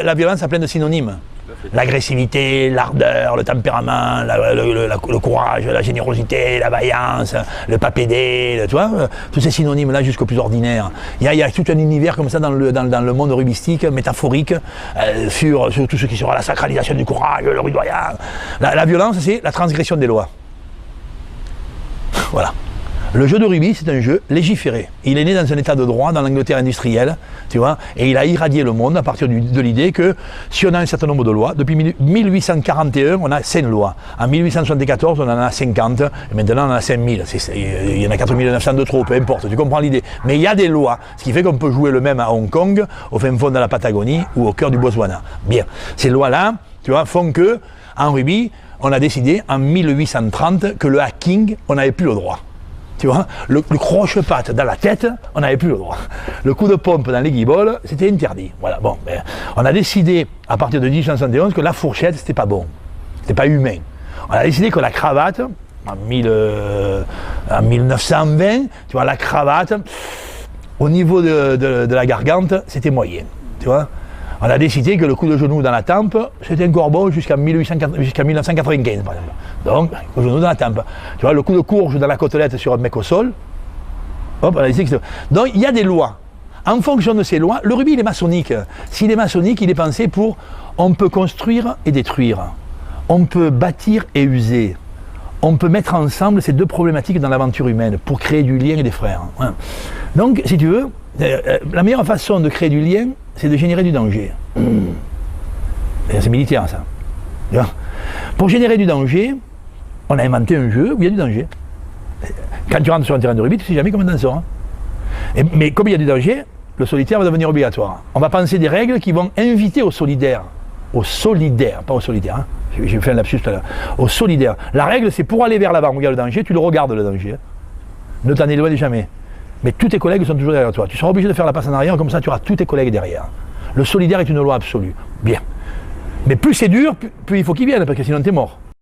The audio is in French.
La violence a plein de synonymes. L'agressivité, l'ardeur, le tempérament, le courage, la générosité, la vaillance, le pas pédé, tu vois, tous ces synonymes-là jusqu'au plus ordinaire. Il y a tout un univers comme ça dans le monde rubistique, métaphorique, sur tout ce qui sera la sacralisation du courage, le rudoyant. La violence, c'est la transgression des lois. Voilà. Le jeu de rugby, c'est un jeu légiféré. Il est né dans un état de droit, dans l'Angleterre industrielle, tu vois, et il a irradié le monde à partir de l'idée que si on a un certain nombre de lois, depuis 1841, on a 5 lois. En 1874, on en a 50, et maintenant on en a 5000. Il y en a 4900 de trop, peu importe, tu comprends l'idée. Mais il y a des lois, ce qui fait qu'on peut jouer le même à Hong Kong, au fin fond de la Patagonie ou au cœur du Botswana. Bien, ces lois-là, tu vois, font que, en rugby, on a décidé en 1830 que le hacking, on n'avait plus le droit. Tu vois, le croche-patte dans la tête, on n'avait plus le droit. Le coup de pompe dans les guibolles, c'était interdit. Voilà, bon, ben, on a décidé, à partir de 1871, que la fourchette, c'était pas bon. C'était pas humain. On a décidé que la cravate, en 1920, tu vois, la cravate, au niveau de la gargante, c'était moyen. Tu vois. On a décidé que le coup de genou dans la tempe, c'était encore bon jusqu'à 1995, par exemple. Donc, le genou dans la tempe. Tu vois, le coup de courge dans la côtelette sur un mec au sol, hop, on a décidé que donc, il y a des lois. En fonction de ces lois, le rugby, il est maçonnique. S'il est maçonnique, il est pensé pour on peut construire et détruire. On peut bâtir et user. On peut mettre ensemble ces deux problématiques dans l'aventure humaine pour créer du lien et des frères. Donc, si tu veux, la meilleure façon de créer du lien, c'est de générer du danger. C'est militaire, ça. Pour générer du danger, on a inventé un jeu où il y a du danger. Quand tu rentres sur un terrain de rugby, tu ne sais jamais comment t'en sors. Mais comme il y a du danger, le solitaire va devenir obligatoire. On va penser des règles qui vont inviter au solidaire. Au solidaire, pas au solitaire. Hein. J'ai fait un lapsus tout à l'heure. Au solidaire. La règle, c'est pour aller vers l'avant, où il y a le danger, tu le regardes le danger. Ne t'en éloigne jamais. Mais tous tes collègues sont toujours derrière toi. Tu seras obligé de faire la passe en arrière, comme ça tu auras tous tes collègues derrière. Le solidaire est une loi absolue. Bien. Mais plus c'est dur, plus il faut qu'il vienne, parce que sinon t'es mort.